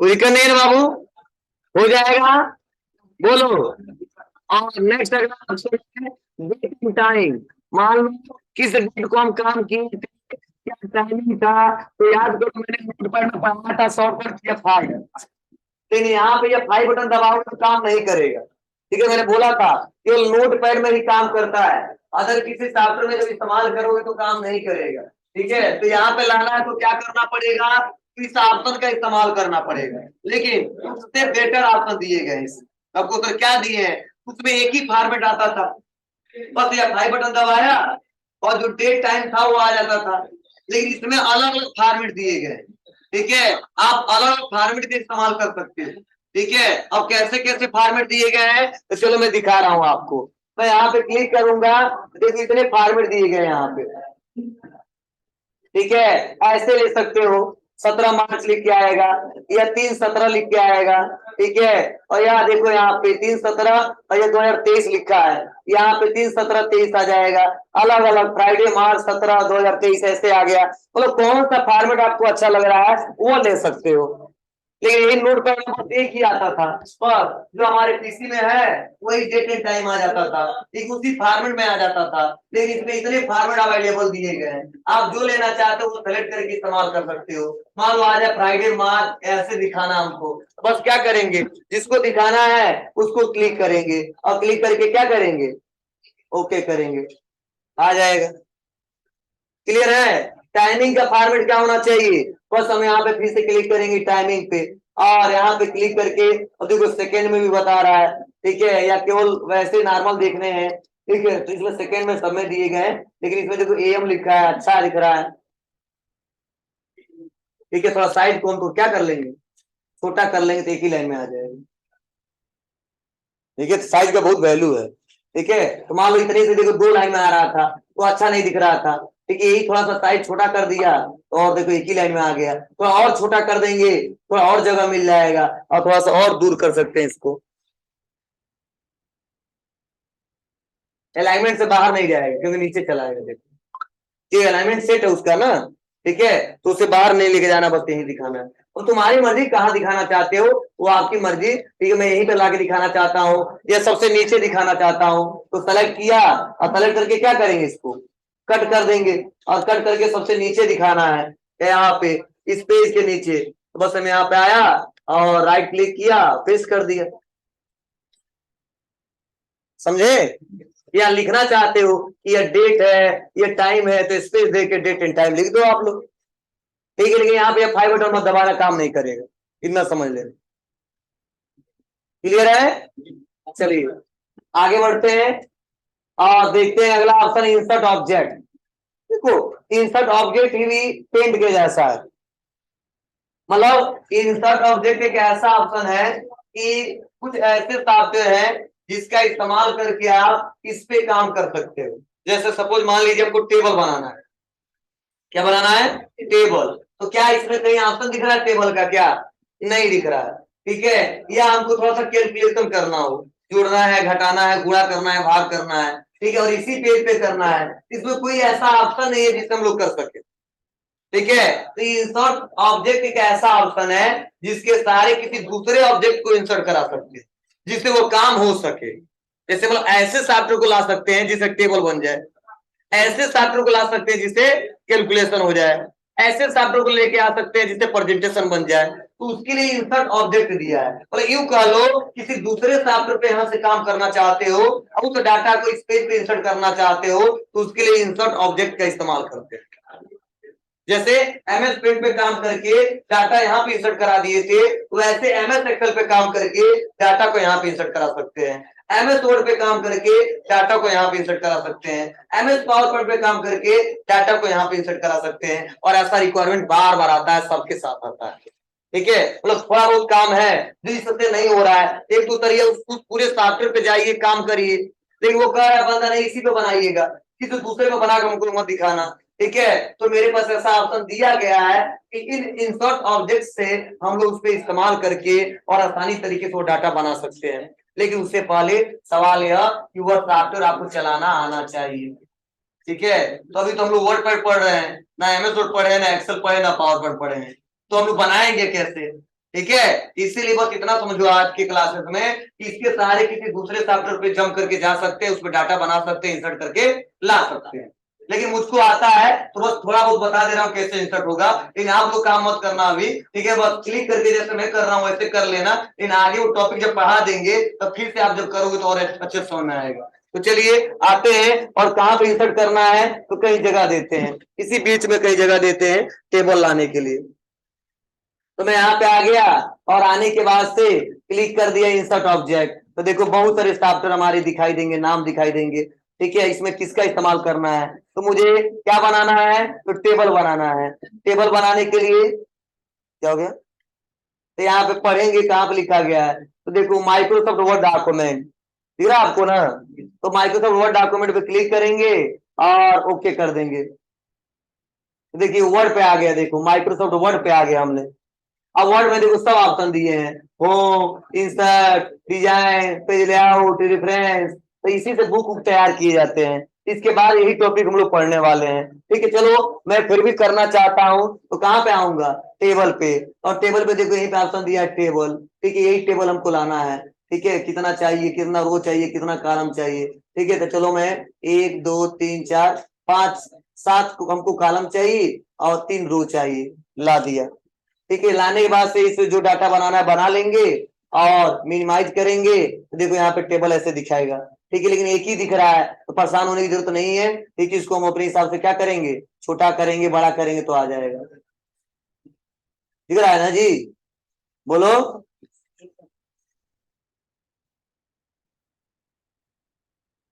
कोई दिक्कत नहीं है बाबू, हो जाएगा, बोलो। और नेक्स्ट अगला ऑप्शन है डेट टाइम। मान लो किस डेट को हम काम किए थे, क्या टाइमिंग था, तो याद करो मैंने नोट पर में पढ़ा था शॉर्टकट F5। लेकिन यहाँ पे F5 बटन दबाओगे तो काम नहीं करेगा। ठीक है, मैंने बोला था केवल नोट पैड में ही काम करता है, अगर किसी सॉफ्टवेयर में जब इस्तेमाल करोगे तो काम नहीं करेगा। ठीक है, तो यहाँ पे लाना है तो क्या करना पड़ेगा, इस ऑप्शन का इस्तेमाल करना पड़ेगा। लेकिन उससे बेटर ऑप्शन दिए गए हैं। आपको सर क्या दिए हैं, उसमें एक ही फॉर्मेट आता था, बस F5 बटन दबाया और जो डेट टाइम था वो आ जाता था। लेकिन इसमें अलग अलग फॉर्मेट दिए गए। ठीक है, आप अलग अलग फॉर्मेट का इस्तेमाल कर सकते हैं। ठीक है, अब कैसे कैसे फॉर्मेट दिए गए हैं तो चलो मैं दिखा रहा हूं आपको। मैं यहाँ पे क्लिक करूंगा, देखिए इतने फॉर्मेट दिए गए यहाँ पे। ठीक है, ऐसे ले सकते हो, 17 मार्च लिख के आएगा या 3/17 लिख के आएगा। ठीक है, और यहाँ देखो यहाँ पे 3/17 और ये 2023 लिखा है, यहाँ पे 3/17/23 आ जाएगा। अलग अलग फ्राइडे March 17 2023 ऐसे आ गया। मतलब कौन सा फॉर्मेट आपको अच्छा लग रहा है वो ले सकते हो। लेकिन यही नोट पैड में बस एक ही आता था, पर जो हमारे पीसी में है वही डेट एंड टाइम आ जाता था, एक उसी फॉर्मेट में आ जाता था। लेकिन इसमें इतने फॉर्मेट अवेलेबल दिए गए हैं, आप जो लेना चाहते हो वो सेलेक्ट करके इस्तेमाल कर सकते हो। मान लो आज है फ्राइडे मार्च ऐसे दिखाना हमको, तो बस क्या करेंगे, जिसको दिखाना है उसको क्लिक करेंगे और क्लिक करके क्या करेंगे, ओके करेंगे, आ जाएगा। क्लियर है? टाइमिंग का फॉर्मेट क्या होना चाहिए, बस हम यहाँ पे फिर से क्लिक करेंगे टाइमिंग पे और यहाँ पे क्लिक करके, और देखो सेकेंड में भी बता रहा है। ठीक है, या केवल वैसे नॉर्मल देखने हैं। ठीक है, तो इसमें सेकेंड में सब में दिए गए हैं, लेकिन इसमें देखो AM लिखा है, अच्छा दिख रहा है। ठीक है, थोड़ा साइज को हमको क्या कर लेंगे, छोटा कर लेंगे तो एक ही लाइन में आ जाएगा। ठीक है, साइज का बहुत वैल्यू है। ठीक है, तो मान लो इतने से देखो 2 लाइन में आ रहा था तो अच्छा नहीं दिख रहा था। ठीक है, यही थोड़ा सा साइज छोटा कर दिया तो और देखो एक ही लाइन में आ गया। थोड़ा और छोटा कर देंगे, थोड़ा और जगह मिल जाएगा और थोड़ा सा और दूर कर सकते हैं इसको। अलाइनमेंट से बाहर नहीं जाएगा क्योंकि नीचे चला जाएगा। देखो ये अलाइनमेंट सेट है उसका ना। ठीक है, तो उसे बाहर नहीं लेके जाना, बस यही दिखाना है। तो तुम्हारी मर्जी कहाँ दिखाना चाहते हो, वो आपकी मर्जी। ठीक है, मैं यहीं पे लाके दिखाना चाहता हूँ या सबसे नीचे दिखाना चाहता हूँ, तो सेलेक्ट किया और सेलेक्ट करके क्या करेंगे, इसको कट कर देंगे और कट करके सबसे नीचे दिखाना है यहाँ पे इस पेज के नीचे। तो बस हम यहाँ पे आया और राइट क्लिक किया, पेस्ट कर दिया। समझे? या लिखना चाहते हो कि ये डेट है ये टाइम है तो स्पेस दे के डेट एंड टाइम लिख दो आप लोग। ठीक है, लेकिन यहाँ पे 5 बटन मत दबाना, काम नहीं करेगा, इतना समझ लेना। क्लियर है? चलिए आगे बढ़ते हैं और देखते हैं अगला ऑप्शन, इंसर्ट ऑब्जेक्ट। देखो इंसर्ट ऑब्जेक्ट ही पेंट के जैसा है, मतलब इंसर्ट ऑब्जेक्ट एक ऐसा ऑप्शन है कि कुछ ऐसे सॉफ्टवेयर है जिसका इस्तेमाल करके आप इस पे काम कर सकते हो। जैसे सपोज मान लीजिए आपको टेबल बनाना है, क्या बनाना है? टेबल। तो क्या इसमें कहीं ऑप्शन दिख रहा है टेबल का? क्या नहीं दिख रहा है, ठीक है। या हमको थोड़ा सा कैलकुलेशन करना हो, जोड़ना है, घटाना है, गुणा करना है, भाग करना है, ठीक है, और इसी पेज पे करना है, इसमें कोई ऐसा ऑप्शन नहीं है जिससे हम लोग कर सके, ठीक है। तो इंसर्ट ऑब्जेक्ट एक ऐसा ऑप्शन है जिसके सारे किसी दूसरे ऑब्जेक्ट को इंसर्ट करा सकते हैं जिससे वो काम हो सके। जैसे मतलब ऐसे सॉफ्टवेयर को ला सकते हैं जिससे टेबल बन जाए, ऐसे सॉफ्टवेयर को ला सकते हैं जिससे कैलकुलेशन हो जाए, ऐसे सॉफ्टवेयर को लेके आ सकते हैं जिससे प्रेजेंटेशन बन जाए। तो उसके लिए इंसर्ट ऑब्जेक्ट दिया है। मतलब यूं कह लो किसी दूसरे सॉफ्टवेयर पे यहां से काम करना चाहते हो, अब उस डाटा को इस पेज पे इंसर्ट करना चाहते हो, तो उसके लिए इंसर्ट ऑब्जेक्ट का इस्तेमाल करते हैं। जैसे एमएस पेंट पे काम करके डाटा यहाँ पे इंसर्ट करा दिए थे, वैसे एमएस एक्सेल पे काम करके डाटा को यहाँ पे इंसर्ट करा सकते हैं। एमएस वर्ड पे काम करके डाटा को यहाँ पे इंसर्ट करा सकते हैं। एमएस पावर पॉइंट पे काम करके डाटा को यहाँ पे इंसर्ट करा सकते हैं। और ऐसा रिक्वायरमेंट बार बार आता है, सबके साथ आता है, ठीक है। मतलब थोड़ा बहुत काम है जिस से नहीं हो रहा है, एक दो तरीके उस पूरे सॉफ्टवेयर पे जाइए, काम करिए, लेकिन वो कह रहा है बंदा नहीं इसी पे बनाइएगा, किसी दूसरे पे बनाकर हमको मत दिखाना, ठीक है। तो मेरे पास ऐसा ऑप्शन दिया गया है कि इन इंसर्ट ऑब्जेक्ट से हम लोग उस पर इस्तेमाल करके और आसानी तरीके से वो डाटा बना सकते हैं। लेकिन उससे पहले सवाल यह कि वह सॉफ्टवेयर आपको चलाना आना चाहिए, ठीक है। तो अभी तो हम लोग वर्ड पैड पढ़ रहे हैं, ना एमएस वर्ड पढ़े, ना एक्सेल पढ़े, ना पावर पॉइंट पढ़े हैं, तो हम लोग बनाएंगे कैसे? ठीक है। इसीलिए बस इतना समझो आज के क्लासेस में कि इसके सहारे किसी दूसरे सॉफ्टवेयर पे जंप करके जा सकते हैं, उसमें डाटा बना सकते हैं, इंसर्ट करके ला सकते हैं। लेकिन मुझको आता है तो बस थोड़ा बहुत बता दे रहा हूँ कैसे इंसर्ट होगा, लेकिन आप लोग काम मत करना अभी, ठीक है। बस क्लिक करके जैसे मैं कर रहा हूँ वैसे कर लेना, लेकिन आगे वो टॉपिक जब पढ़ा देंगे तब फिर से आप जब करोगे तो और अच्छे समझ में आएगा। तो चलिए आते हैं और कहां पे इंसर्ट करना है, तो कई जगह देते हैं, इसी बीच में कई जगह देते हैं टेबल लाने के लिए। तो मैं यहाँ पे आ गया और आने के बाद से क्लिक कर दिया इंसर्ट ऑब्जेक्ट, तो देखो बहुत सारे सॉफ्टवेयर हमारे दिखाई देंगे, नाम दिखाई देंगे, ठीक है। इसमें किसका इस्तेमाल करना है, तो मुझे क्या बनाना है, तो टेबल बनाना है। टेबल बनाने के लिए क्या हो गया, तो यहाँ पे पढ़ेंगे कहाँ पे लिखा गया है, तो देखो माइक्रोसॉफ्ट वर्ड डॉक्यूमेंट दिख रहा है आपको ना, तो माइक्रोसॉफ्ट वर्ड डॉक्यूमेंट पे क्लिक करेंगे और ओके कर देंगे। देखिए वर्ड पे आ गया, देखो माइक्रोसॉफ्ट वर्ड पे आ गया हमने। अब वर्ड में देखो सब ऑप्शन दिए हैं, home, insert, design, page layout, reference, तो इसी से बुक तैयार किए जाते हैं। इसके बाद यही टॉपिक हम लोग पढ़ने वाले हैं, ठीक है। चलो मैं फिर भी करना चाहता हूँ तो कहाँ पे आऊंगा, टेबल पे, और टेबल पे देखो यही पे ऑप्शन दिया है टेबल, ठीक है। यही टेबल हमको लाना है, ठीक है। कितना चाहिए, कितना रो चाहिए, कितना कॉलम चाहिए, ठीक है। तो चलो मैं 1 2 3 4 5 7 हमको कॉलम चाहिए और 3 रो चाहिए, ला दिया, ठीक है। लाने के बाद से इसे जो डाटा बनाना है बना लेंगे और मिनिमाइज करेंगे, तो देखो यहाँ पे टेबल ऐसे दिखाएगा, ठीक है। लेकिन एक ही दिख रहा है तो परेशान होने की जरूरत नहीं है, ठीक है। इसको हम अपने हिसाब से क्या करेंगे, छोटा करेंगे, बड़ा करेंगे तो आ जाएगा। दिख रहा है ना जी, बोलो।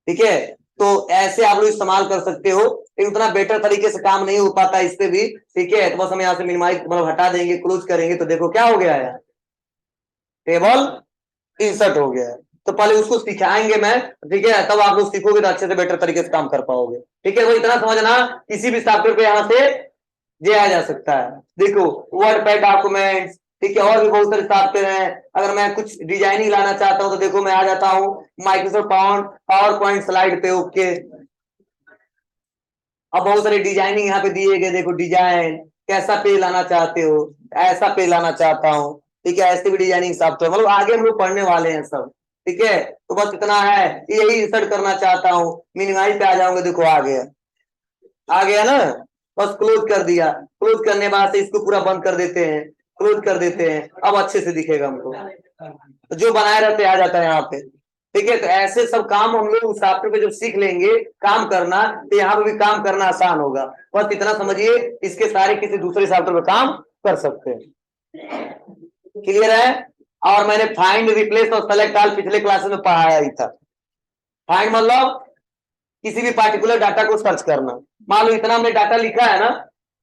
ठीक है, तो ऐसे आप लोग इस्तेमाल कर सकते हो, लेकिन उतना बेटर तरीके से काम नहीं हो पाता इस पे भी, ठीक है। तो बस हम यहाँ से मिनिमाइज मतलब हटा देंगे, क्लोज करेंगे, तो देखो क्या हो गया है, टेबल इंसर्ट हो गया है। तो पहले उसको सिखाएंगे मैं, ठीक है, तब आप लोग सीखोगे तो अच्छे से बेटर तरीके से काम कर पाओगे, ठीक है। वो इतना समझना किसी भी सॉफ्टवेयर पे यहाँ से दिया जा सकता है। देखो वर्ड पैड डॉक्यूमेंट्स, ठीक है, और भी बहुत सारे सॉफ्टवेयर हैं। अगर मैं कुछ डिजाइनिंग लाना चाहता हूँ तो देखो मैं आ जाता हूँ माइक्रोसॉफ्ट पावर पॉइंट स्लाइड पे, ओके। अब बहुत सारे डिजाइनिंग यहाँ पे दिए गए, देखो डिजाइन कैसा पेज लाना चाहते हो, ऐसा पेज लाना चाहता हूँ, ठीक है। ऐसे भी डिजाइनिंग सॉफ्टवेयर, मतलब आगे हम लोग पढ़ने वाले हैं सब, ठीक है। तो बस इतना है, यही इंसर्ट करना चाहता हूँ, मिनिमाइज पे आ जाऊंगा, देखो आ गया, आ गया ना। बस क्लोज कर दिया, क्लोज करने के बाद से इसको पूरा बंद कर देते हैं, क्लोज कर देते हैं, अब अच्छे से दिखेगा हमको, तो जो बनाए रहते आ जाता है यहाँ पे, ठीक है। तो ऐसे सब काम हम लोग सॉफ्टवेयर पे जब सीख लेंगे काम करना, तो यहाँ पे भी काम करना आसान होगा। बस इतना समझिए, इसके सारे किसी दूसरे सॉफ्टवेयर पे काम कर सकते हैं। क्लियर है? और मैंने फाइंड, रिप्लेस और सेलेक्ट ऑल पिछले क्लास में पढ़ाया ही था। फाइंड मतलब किसी भी पार्टिकुलर डाटा को सर्च करना। मान लो इतना हमने डाटा लिखा है ना,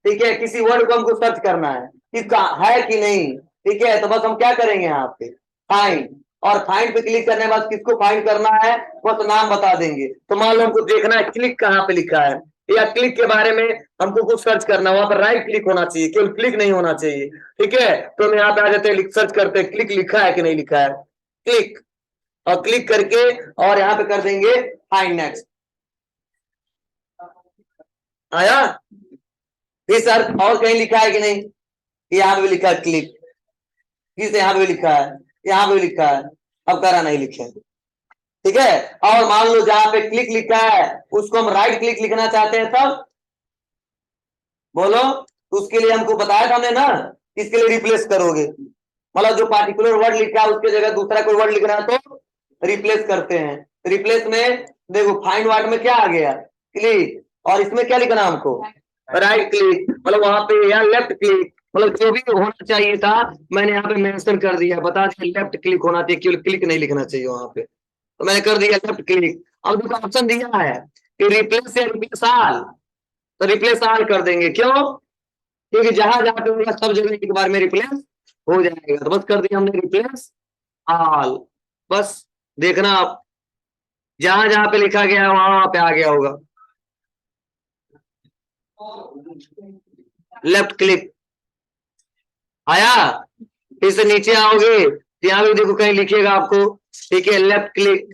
ठीक है, किसी वर्ड को हमको सर्च करना है कि है कि नहीं, ठीक है, तो बस हम क्या करेंगे यहाँ पे फाइंड, और फाइंड पे क्लिक करने के बाद किसको फाइंड करना है बस नाम बता देंगे। तो मान लो हमको देखना है क्लिक कहाँ पे लिखा है, या क्लिक के बारे में हमको कुछ सर्च करना, वहां पर राइट क्लिक होना चाहिए, केवल क्लिक नहीं होना चाहिए, ठीक है। तो हम यहाँ पे आ जाते हैं, सर्च करते हैं क्लिक लिखा है कि नहीं लिखा है, क्लिक, और क्लिक करके और यहाँ पे कर देंगे फाइंड नेक्स्ट। आया? फिर सर और कहीं लिखा है कि नहीं, यहाँ पे भी लिखा है क्लिक, फिर से यहाँ पे भी लिखा है, यहाँ पे भी लिखा है, अब करा नहीं लिखे, ठीक है। और मान लो जहां पे क्लिक लिखा है उसको हम राइट क्लिक लिखना चाहते हैं, तब बोलो, तो उसके लिए हमको बताया था हमने ना, इसके लिए रिप्लेस करोगे, मतलब जो पार्टिकुलर वर्ड लिखा है उसके जगह दूसरा कोई वर्ड लिखना है तो रिप्लेस करते हैं। रिप्लेस में देखो फाइंड वर्ड में क्या आ गया, क्लिक, और इसमें क्या लिखना हमको, राइट क्लिक, मतलब वहां पे या लेफ्ट क्लिक, मतलब जो भी होना चाहिए था मैंने यहाँ पे मेंशन कर दिया, बता दिया लेफ्ट क्लिक होना चाहिए, केवल क्लिक नहीं लिखना चाहिए वहां पे, तो मैंने कर दिया लेफ्ट क्लिक। अब देखो ऑप्शन दिया है कि रिप्लेस या रिप्लेस ऑल, तो रिप्लेस ऑल कर देंगे, क्यों, क्योंकि जहां जहां पे होगा सब जगह एक बार में रिप्लेस हो जाएगा, तो बस कर दिया हमने रिप्लेस ऑल। बस देखना आप जहां जहां पे लिखा गया है वहां वहां पे आ गया होगा, लेफ्ट क्लिक आया। फिर से नीचे आओगे तो यहाँ भी देखो कहीं लिखिएगा आपको, ठीक है, लेफ्ट क्लिक।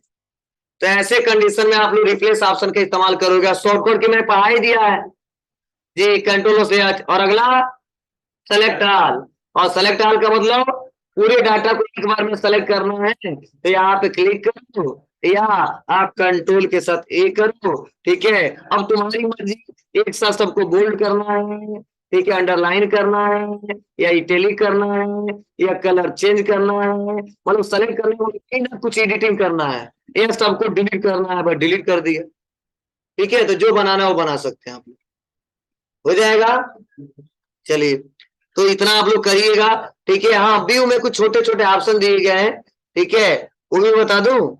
तो ऐसे कंडीशन में आप लोग रिप्लेस ऑप्शन का इस्तेमाल करोगे। शॉर्टकट की मैंने पढ़ा ही दिया है जी, कंट्रोल से एच, और अगला सेलेक्ट ऑल, और सेलेक्ट ऑल का मतलब पूरे डाटा को एक बार में सेलेक्ट करना है, तो यहाँ पे क्लिक करो या आप कंट्रोल के साथ ए करो, ठीक है। अब तुम्हारी मर्जी, एक साथ सबको बोल्ड करना है, ठीक है, अंडरलाइन करना है या इटैलिक करना है या कलर चेंज करना है, मतलब सेलेक्ट करने को ना कुछ एडिटिंग करना है, ये सबको डिलीट करना है, बस डिलीट कर दिया, ठीक है। तो जो बनाना है वो बना सकते हैं आप, हो जाएगा। चलिए, तो इतना आप लोग करिएगा, ठीक है। हाँ, व्यू में कुछ छोटे छोटे ऑप्शन दिए गए हैं, ठीक है, वो भी बता दूं।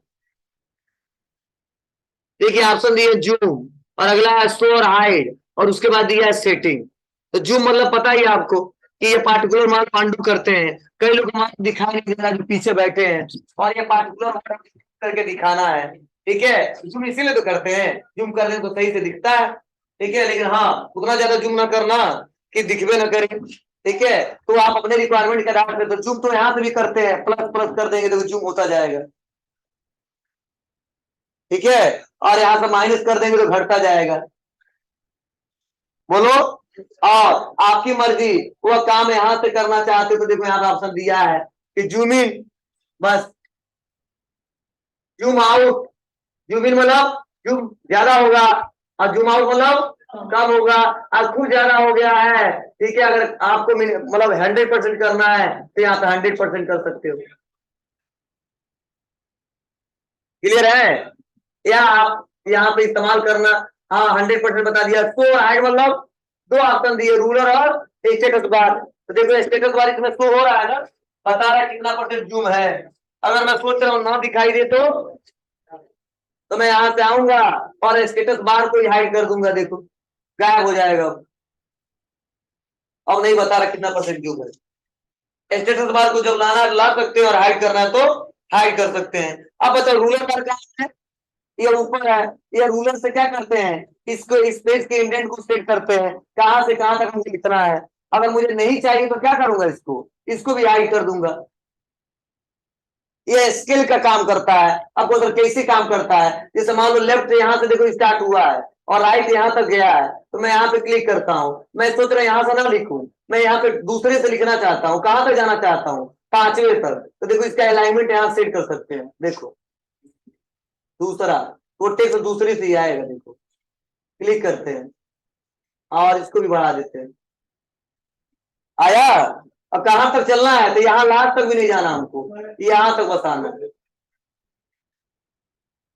देखिए ऑप्शन दिए जूम, और अगला है शो और हाइड, और उसके बाद दिया है सेटिंग। तो जूम मतलब पता ही है आपको कि ये पार्टिकुलर मान अनडू करते हैं, कई लोग मान दिखाई नहीं दे रहा जो पीछे बैठे हैं, और ये पार्टिकुलर करके दिखाना है, ठीक है। जूम इसीलिए तो करते हैं, जूम करने तो सही से दिखता है, ठीक है, लेकिन हाँ उतना ज्यादा जूम ना करना कि दिखबे ना करे, ठीक है। तो आप अपने रिक्वायरमेंट के आधार पर, तो जूम तो यहाँ से भी करते हैं, प्लस प्लस कर देंगे तो जूम होता जाएगा, ठीक है, और यहाँ से माइनस कर देंगे तो घटता जाएगा, बोलो। और आपकी मर्जी, वह काम यहां से करना चाहते हो तो देखो यहाँ पे ऑप्शन दिया है कि जूम इन, बस जूम आउट, जूम इन मतलब जूम ज्यादा होगा, और जूम आउट मतलब कम होगा। और खूब ज्यादा हो गया है, ठीक है, अगर आपको मतलब 100% करना है तो यहाँ पे 100% कर सकते हो, क्लियर है। या आप यहाँ पे इस्तेमाल करना, हाँ 100% बता दिया। शो हाइड मतलब दो ऑप्शन दिए, रूलर और स्टेटस बार, तो देखो स्टेटस बार इसमें शो हो रहा है ना, बता रहा है कितना परसेंट जूम है। अगर मैं सोच रहा हूँ ना दिखाई दे तो मैं यहां से आऊंगा और स्टेटस बार को ही हाइड कर दूंगा, देखो गायब हो जाएगा, अब नहीं बता रहा कितना परसेंट जूम है। स्टेटस बार को जब लाना ला सकते हैं और हाइड करना है तो हाइड कर सकते हैं। अब बताओ रूलर बार कहाँ है, ये ऊपर है, ये रूलर से क्या करते हैं, इसको इस पेज के इंडेंट को सेट करते हैं, कहां से कहां तक मुझे लिखना है। अगर मुझे नहीं चाहिए तो क्या करूंगा, इसको इसको भी हाइड कर दूंगा। ये स्केल का काम करता है। अब अगर कैसे काम करता है, जैसे मान लो लेफ्ट से यहां से देखो स्टार्ट हुआ है और राइट यहां तक गया है, तो मैं यहाँ पे क्लिक करता हूँ, मैं सोच रहा यहां से ना लिखूं, मैं यहाँ पे दूसरे से लिखना चाहता हूँ, कहां तक जाना चाहता हूँ, 5वें तक, तो देखो इसका अलाइनमेंट यहाँ सेट कर सकते हैं, देखो दूसरा, वो टेक्स्ट दूसरे से ही आएगा, देखो क्लिक करते हैं और इसको भी बढ़ा देते हैं, आया। अब कहां तक चलना है, तो यहाँ लास्ट तक भी नहीं जाना हमको, यहाँ तक बस आना है,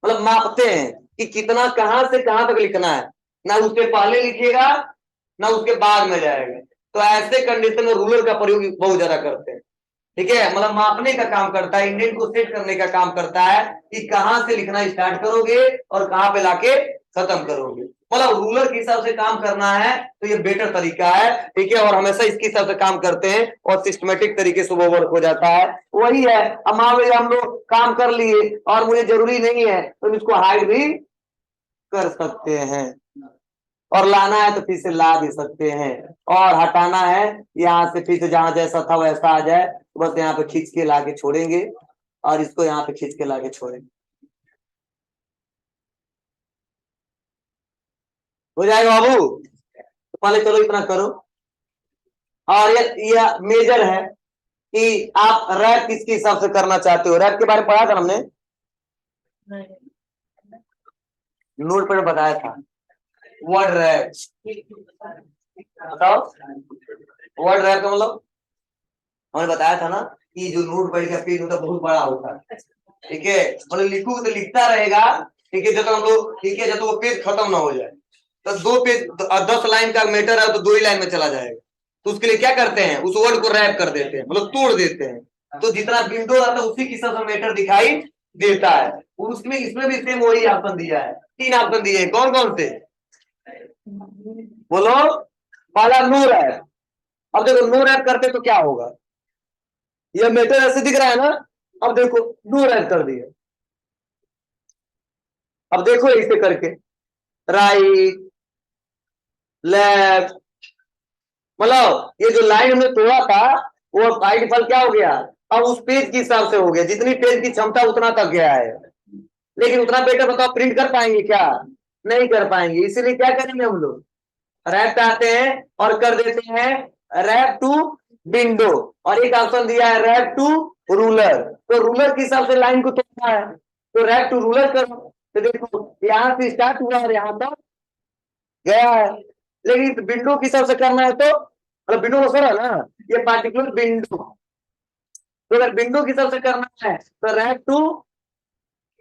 मतलब मापते हैं कि कितना कहां से कहां तक लिखना है, ना उसके पहले लिखिएगा ना उसके बाद में जाएगा। तो ऐसे कंडीशन में रूलर का प्रयोग बहुत ज्यादा करते हैं, ठीक है, मतलब मापने का काम करता है, इंडेंट को सेट करने का काम करता है कि कहां से लिखना स्टार्ट करोगे और कहां पे लाके खत्म करोगे। मतलब रूलर के हिसाब से काम करना है तो ये बेटर तरीका है। ठीक है, और हमेशा इसके हिसाब से काम करते हैं और सिस्टमेटिक तरीके से वो वर्क हो जाता है। वही है, अब मान लीजिए हम लोग काम कर लिए और मुझे जरूरी नहीं है तो इसको हाइड भी कर सकते हैं, और लाना है तो फिर से ला भी सकते हैं, और हटाना है यहाँ से फिर से जहां जैसा था वैसा आ जाए, तो बस यहाँ पे खींच के लाके छोड़ेंगे और इसको यहाँ पे खींच के लाके छोड़ेंगे, हो जाएगा बाबू। तो पहले चलो इतना करो। और ये मेजर है कि आप रैप किसके हिसाब से करना चाहते हो। रैप के बारे में पढ़ा था हमने, नोट पर बताया था। वर्ड रैप बताओ, वर्ड रैप का मतलब हमने बताया था ना कि जो नोट पैड का पेज होता है बहुत बड़ा होता है। ठीक है, मतलब लिखूंगा तो लिखता रहेगा। ठीक है, जब तक हम लोग, ठीक है, जब तक वो पेज खत्म ना हो जाए, तो 2 पेज 10 लाइन का मैटर है तो 2 ही लाइन में चला जाएगा। तो उसके लिए क्या करते हैं, उस वर्ड को रैप कर देते हैं, मतलब तोड़ देते हैं। तो जितना विंडो रहता है उसी के साथ मैटर दिखाई देता है। उसमें इसमें भी सेम वही ऑप्शन दिया है, 3 ऑप्शन दिए हैं। कौन कौन से बोलो। पहला नो रैप। अब देखो नो रैप करते तो क्या होगा, ये मैटर ऐसे दिख रहा है ना, अब देखो नो रैप कर दिया। अब देखो इसे करके राइट लेफ्ट, मतलब ये जो लाइन हमने तोड़ा था वो बाई डिफॉल्ट क्या हो गया, अब उस पेज के हिसाब से हो गया, जितनी पेज की क्षमता उतना तक गया है। लेकिन उतना बेटर बताओ प्रिंट कर पाएंगे क्या, नहीं कर पाएंगे। इसीलिए क्या करेंगे हम लोग, रैप पे आते हैं और कर देते हैं रैप टू विंडो, और एक ऑप्शन दिया है रैप टू रूलर। तो रूलर के हिसाब से लाइन को तोड़ना है तो रैप टू रूलर करो। तो देखो यहां से स्टार्ट हुआ और यहां तक गया है। लेकिन विंडो के हिसाब से करना है तो मतलब विंडो को सर है ना, ये पार्टिकुलर विंडो, तो अगर विंडो के हिसाब से करना है तो रैप टू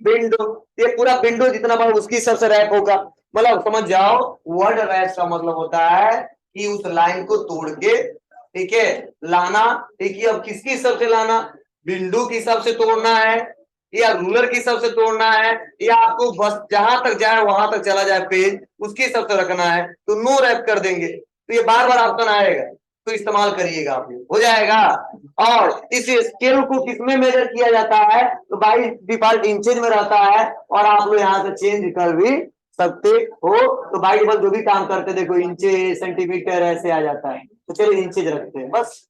विंडो, ये पूरा विंडो जितना बड़ा उसके हिसाब से रैप होगा। मतलब समझ जाओ, वर्ड रैप का मतलब होता है कि उस लाइन को तोड़ के, ठीक है, लाना। ठीक है, अब किसके हिसाब से लाना, विंडो के हिसाब से तोड़ना है या रूलर के हिसाब से तोड़ना है, या आपको बस जहां तक जाए वहां तक चला जाए पेज उसके हिसाब से रखना है, तो नो रैप कर देंगे। तो ये बार बार ऑप्शन आएगा, तो इस्तेमाल करिएगा आप, हो जाएगा। और इस स्केल को किसमें मेजर किया जाता है, तो बाई डिफॉल्ट इंचेज में रहता है, और आप लोग यहाँ से चेंज कर भी सकते हो। तो बाई डिफॉल्ट जो भी काम करते देखो इंचे सेंटीमीटर ऐसे आ जाता है, तो चलिए इंचेज रखते हैं बस,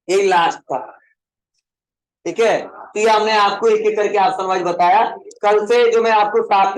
यही लास्ट था। ठीक है, तो ये हमने आपको एक एक करके ऑप्शन वाइज बताया। कल से जो मैं आपको साथ